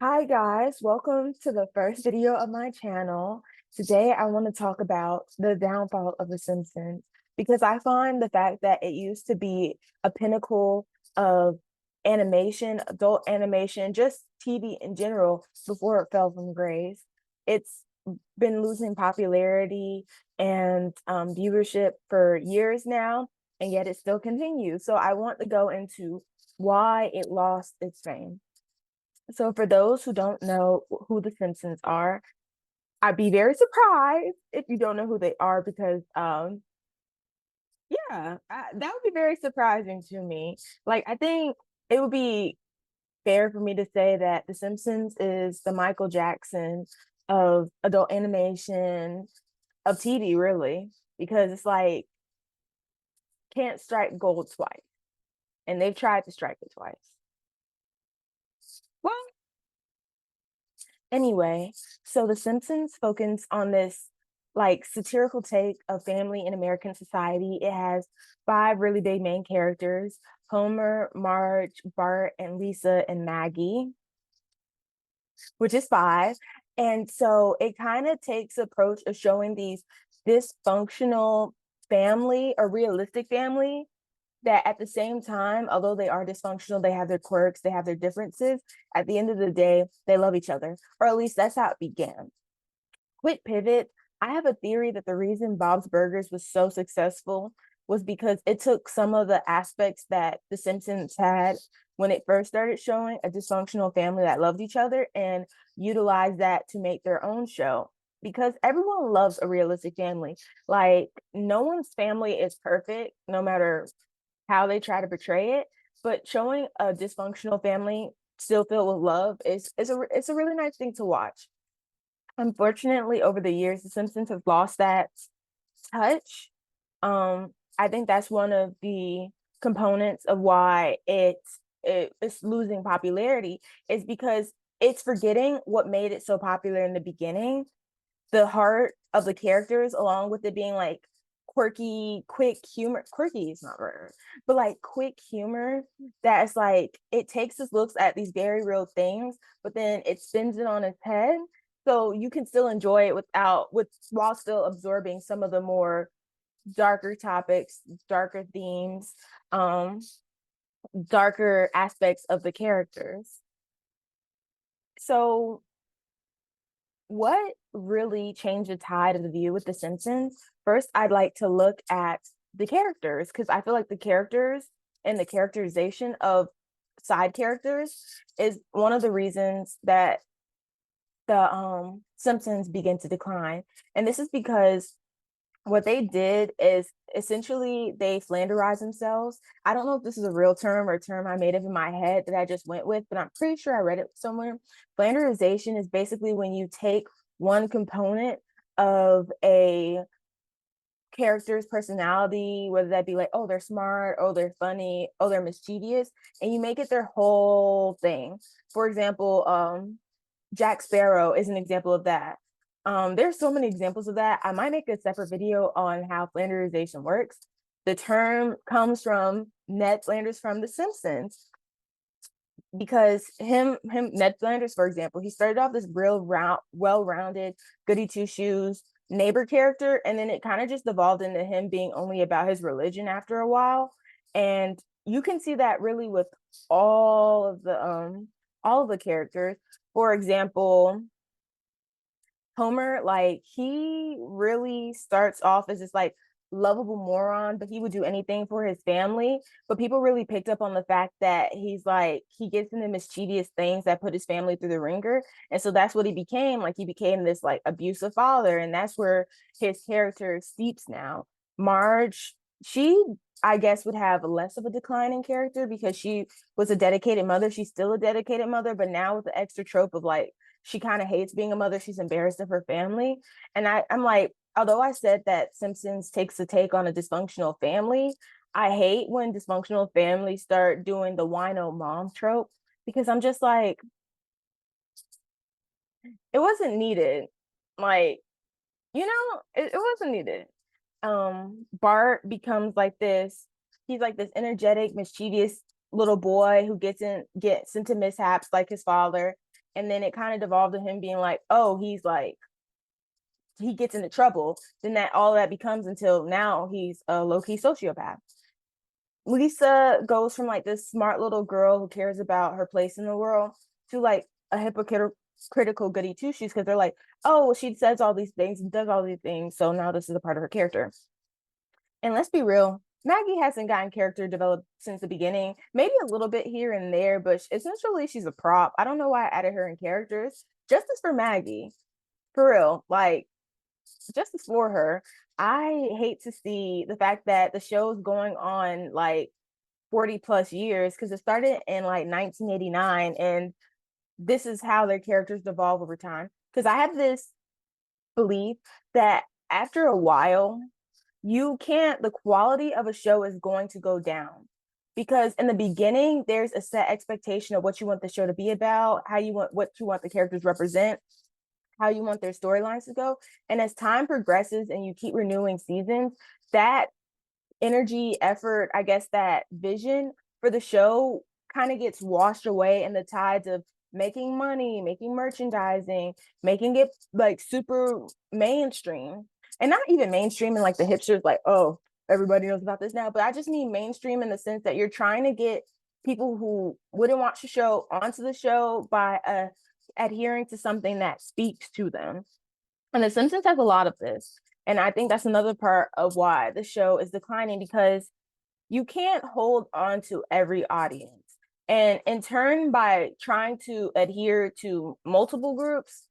Hi guys, welcome to the first video of my channel. Today I want to talk about the downfall of The Simpsons because I find the fact that it used to be a pinnacle of animation, adult animation, just TV in general before it fell from grace. It's been losing popularity and viewership for years now, and yet it still continues. So I want to go into why it lost its fame. So for those who don't know who the Simpsons are, I'd be very surprised if you don't know who they are because that would be very surprising to me. Like I think it would be fair for me to say that the Simpsons is the Michael Jackson of adult animation of TV really, because it's like can't strike gold twice, and they've tried to strike it twice. Well, anyway, so The Simpsons focus on this like satirical take of family in American society. It has five really big main characters: Homer, Marge, Bart, and Lisa and Maggie, which is five. And so it kind of takes approach of showing these dysfunctional family or realistic family that at the same time, although they are dysfunctional, they have their quirks, they have their differences. At the end of the day, they love each other, or at least that's how it began. Quick pivot. I have a theory that the reason Bob's Burgers was so successful was because it took some of the aspects that The Simpsons had when it first started showing a dysfunctional family that loved each other and utilized that to make their own show. Because everyone loves a realistic family. Like, no one's family is perfect, no matter how they try to portray it, but showing a dysfunctional family still filled with love is a really nice thing to watch. Unfortunately, over the years, The Simpsons have lost that touch. I think that's one of the components of why it's losing popularity is because it's forgetting what made it so popular in the beginning, the heart of the characters, along with it being like quirky, quick humor. Quirky is not right, but like quick humor that's like it takes its looks at these very real things, but then it spins it on its head. So you can still enjoy it with while still absorbing some of the more darker topics, darker themes, um, darker aspects of the characters. So what really changed the tide of the view with The Simpsons? First, I'd like to look at the characters because I feel like the characters and the characterization of side characters is one of the reasons that the Simpsons begin to decline. And this is because what they did is essentially they flanderized themselves. I don't know if this is a real term or a term I made up in my head that I just went with, but I'm pretty sure I read it somewhere. Flanderization is basically when you take one component of a character's personality, whether that be like, oh, they're smart, oh, they're funny, oh, they're mischievous, and you make it their whole thing. For example, Jack Sparrow is an example of that. There's so many examples of that. I might make a separate video on how flanderization works. The term comes from Ned Flanders from The Simpsons because Ned Flanders, for example, he started off this real well-rounded, goody two shoes neighbor character, and then it kind of just evolved into him being only about his religion after a while. And you can see that really with all of the characters. For example, Homer, like he really starts off as this like lovable moron, but he would do anything for his family. But people really picked up on the fact that he's like he gets into mischievous things that put his family through the ringer. And so that's what he became. Like he became this like abusive father, and that's where his character steeps now. Marge, she I guess would have less of a decline in character because she was a dedicated mother. She's still a dedicated mother, but now with the extra trope of like she kind of hates being a mother. She's embarrassed of her family. And I'm like, although I said that Simpsons takes a take on a dysfunctional family, I hate when dysfunctional families start doing the wino mom trope because I'm just like, it wasn't needed. Like, it wasn't needed. Bart becomes like this, he's like this energetic, mischievous little boy who gets into mishaps like his father, and then it kind of devolved to him being like, oh, he's like he gets into trouble, then that all that becomes until now he's a low-key sociopath. Lisa goes from like this smart little girl who cares about her place in the world to like a hypocritical goody two shoes, because they're like, oh, well, she says all these things and does all these things, so now this is a part of her character. And let's be real, Maggie hasn't gotten character developed since the beginning. Maybe a little bit here and there, but essentially she's a prop. I don't know why I added her in characters. Justice for Maggie, for real. Like, justice for her. I hate to see the fact that the show's going on like 40 plus years, because it started in like 1989, and this is how their characters devolve over time. Because I have this belief that after a while, the quality of a show is going to go down, because in the beginning there's a set expectation of what you want the show to be about, what you want the characters represent, how you want their storylines to go. And as time progresses and you keep renewing seasons, that energy, effort, I guess that vision for the show kind of gets washed away in the tides of making money, making merchandising, making it like super mainstream. And not even mainstream in like the hipsters, like, oh, everybody knows about this now. But I just mean mainstream in the sense that you're trying to get people who wouldn't watch the show onto the show by adhering to something that speaks to them. And The Simpsons has a lot of this. And I think that's another part of why the show is declining, because you can't hold on to every audience. And in turn, by trying to adhere to multiple groups,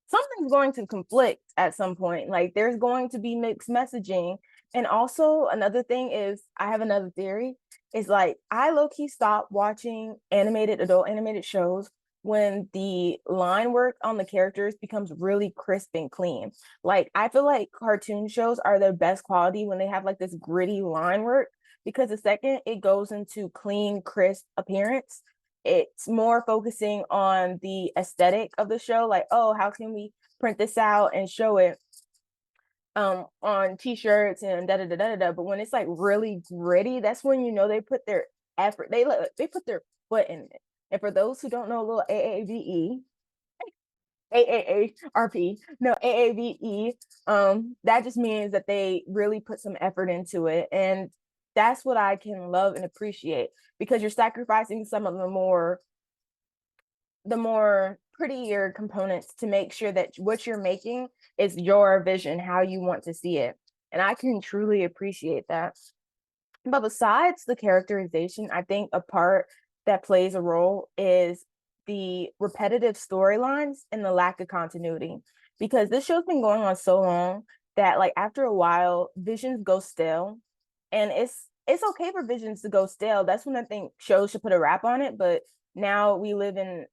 something's going to conflict at some point. Like, there's going to be mixed messaging. And also another thing is, I have another theory, is like I low-key stopped watching adult animated shows when the line work on the characters becomes really crisp and clean. Like, I feel like cartoon shows are their best quality when they have like this gritty line work, because the second it goes into clean, crisp appearance, it's more focusing on the aesthetic of the show. Like, oh, how can we print this out and show it on t-shirts and da da da da da. But when it's like really gritty, that's when you know they put their effort, they put their foot in it. And for those who don't know, a little AAVE, AAARP, no, AAVE, that just means that they really put some effort into it. And that's what I can love and appreciate, because you're sacrificing some of the more prettier components to make sure that what you're making is your vision, how you want to see it. And I can truly appreciate that. But besides the characterization, I think a part that plays a role is the repetitive storylines and the lack of continuity. Because this show's been going on so long that like after a while, visions go stale. And it's okay for visions to go stale. That's when I think shows should put a wrap on it. But now we live in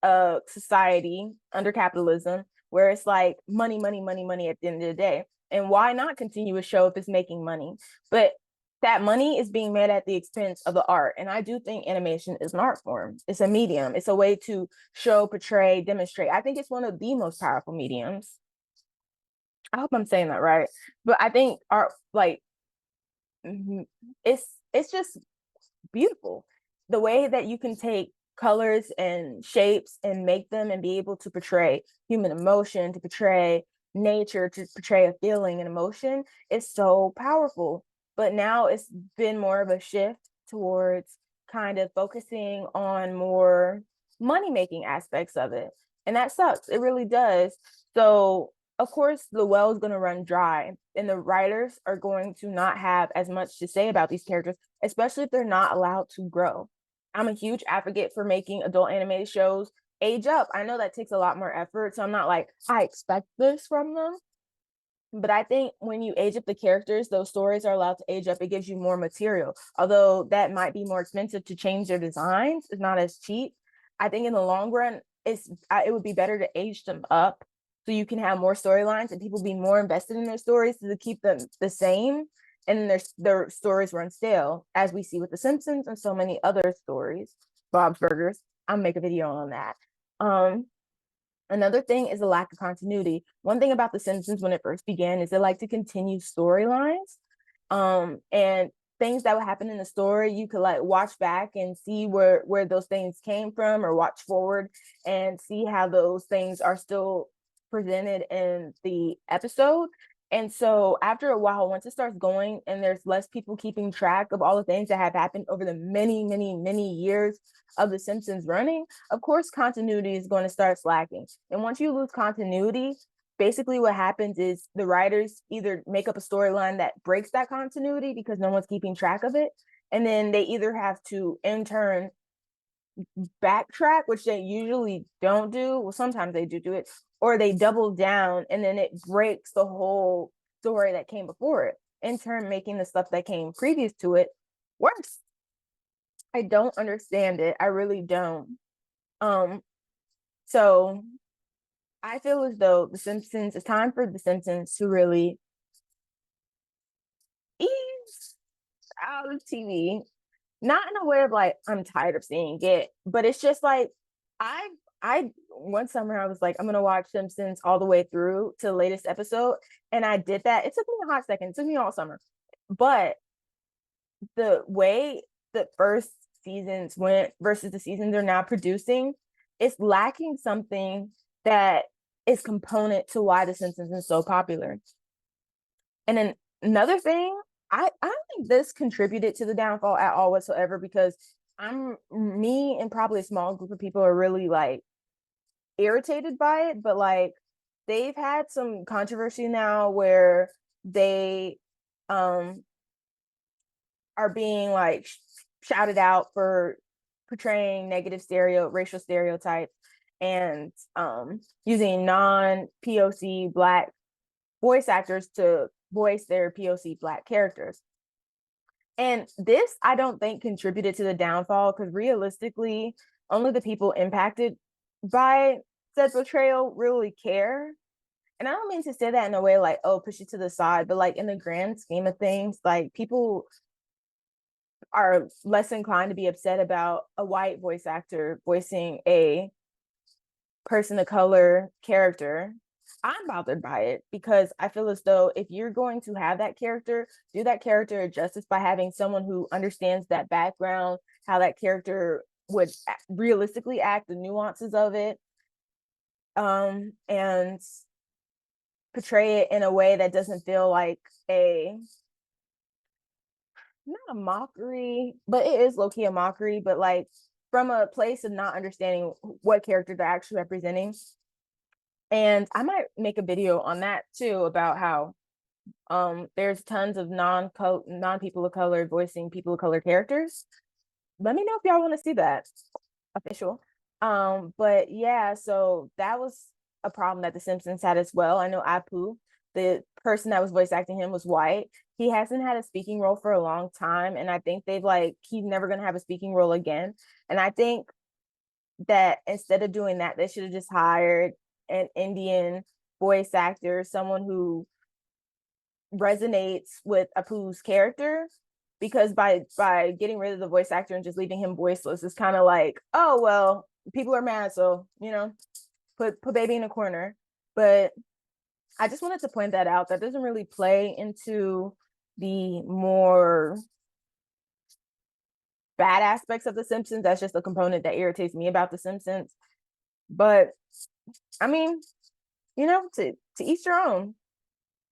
a society under capitalism where it's like money, money, money, money at the end of the day. And why not continue a show if it's making money? But that money is being made at the expense of the art. And I do think animation is an art form. It's a medium. It's a way to show, portray, demonstrate. I think it's one of the most powerful mediums. I hope I'm saying that right. But I think art, like, it's just beautiful. The way that you can take colors and shapes and make them and be able to portray human emotion, to portray nature, to portray a feeling and emotion is so powerful. But now it's been more of a shift towards kind of focusing on more money making aspects of it. And that sucks. It really does. So of course the well is going to run dry, and the writers are going to not have as much to say about these characters, especially if they're not allowed to grow. I'm a huge advocate for making adult animated shows age up. I know that takes a lot more effort, so I'm not like, I expect this from them. But I think when you age up the characters, those stories are allowed to age up. It gives you more material. Although that might be more expensive to change their designs, it's not as cheap. I think in the long run, it would be better to age them up so you can have more storylines and people be more invested in their stories to keep them the same. And then their stories run stale, as we see with The Simpsons and so many other stories. Bob's Burgers. I'll make a video on that. Another thing is a lack of continuity. One thing about The Simpsons when it first began is they like to continue storylines. And things that would happen in the story, you could like watch back and see where those things came from, or watch forward and see how those things are still presented in the episode. And so after a while, once it starts going and there's less people keeping track of all the things that have happened over the many, many, many years of The Simpsons running, of course, continuity is going to start slacking. And once you lose continuity, basically what happens is the writers either make up a storyline that breaks that continuity because no one's keeping track of it. And then they either have to in turn backtrack, which they usually don't do. Well, sometimes they do it, or they double down and then it breaks the whole story that came before it, in turn making the stuff that came previous to it worse. I don't understand it. I really don't. Um, so I feel as though The Simpsons, it's time for The Simpsons to really ease out of TV. Not in a way of like, I'm tired of seeing it, but it's just like, I I one summer I was like, I'm gonna watch Simpsons all the way through to the latest episode. And I did that. It took me a hot second, it took me all summer. But the way the first seasons went versus the seasons they're now producing, it's lacking something that is component to why The Simpsons is so popular. And then another thing, I don't think this contributed to the downfall at all whatsoever, because me and probably a small group of people are really like irritated by it, but like they've had some controversy now where they um are being like shouted out for portraying negative racial stereotypes and using non POC Black voice actors to voice their POC Black characters. And this, I don't think, contributed to the downfall, because realistically, only the people impacted by said portrayal really care. And I don't mean to say that in a way like, oh, push it to the side, but like in the grand scheme of things, like people are less inclined to be upset about a white voice actor voicing a person of color character. I'm bothered by it because I feel as though if you're going to have that character, do that character justice by having someone who understands that background, how that character would realistically act, the nuances of it, and portray it in a way that doesn't feel like a not a mockery, but it is low-key a mockery, but like from a place of not understanding what character they're actually representing. And I might make a video on that too, about how there's tons of non people of color voicing people of color characters. Let me know if y'all want to see that. Official. But yeah, so that was a problem that The Simpsons had as well. I know Apu, the person that was voice acting him, was white. He hasn't had a speaking role for a long time, and I think they've like he's never gonna have a speaking role again. And I think that instead of doing that, they should have just hired an Indian voice actor, someone who resonates with Apu's character, because by getting rid of the voice actor and just leaving him voiceless, it's kind of like, oh well, people are mad, so put baby in a corner. But I just wanted to point that out. That doesn't really play into the more bad aspects of The Simpsons. That's just a component that irritates me about The Simpsons. But I mean, to each their own.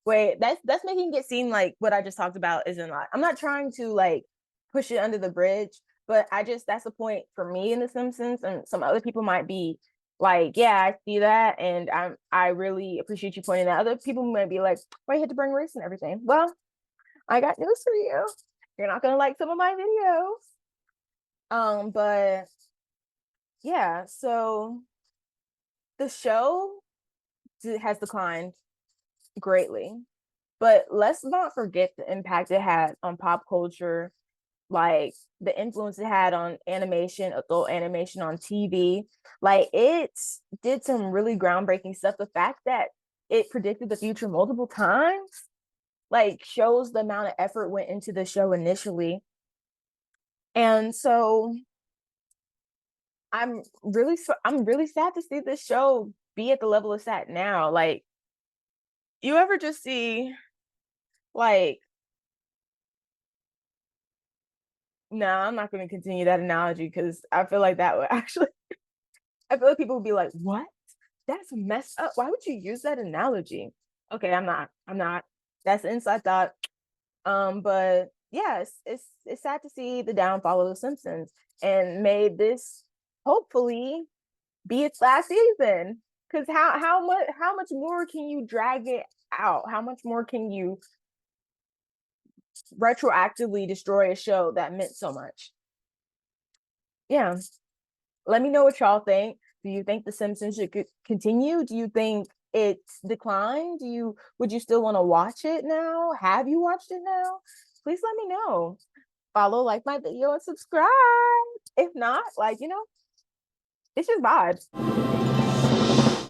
Wait, that's making it seem like what I just talked about isn't like, I'm not trying to like push it under the bridge, but that's the point for me in The Simpsons, and some other people might be like, yeah, I see that, and I really appreciate you pointing that. Other people might be like, why you had to bring race and everything? Well, I got news for you. You're not gonna like some of my videos. But yeah, so the show has declined greatly. But let's not forget the impact it had on pop culture, like the influence it had on animation, adult animation on TV. Like it did some really groundbreaking stuff. The fact that it predicted the future multiple times, like shows the amount of effort went into the show initially. And so I'm really sad to see this show be at the level it's at now. Like, you ever just see like No, I'm not going to continue that analogy because I feel like that would actually, I feel like people would be like, what? That's messed up. Why would you use that analogy? Okay, I'm not. I'm not. That's an inside thought. But yeah, it's sad to see the downfall of the Simpsons, and may this hopefully be its last season. Because how much more can you drag it out? How much more can you retroactively destroy a show that meant so much? Yeah. Let me know what y'all think. Do you think the Simpsons should continue? Do you think it's declined? Would you still want to watch it now? Have you watched it now? Please let me know. Follow, like my video, and subscribe. If not, like, it's just vibes.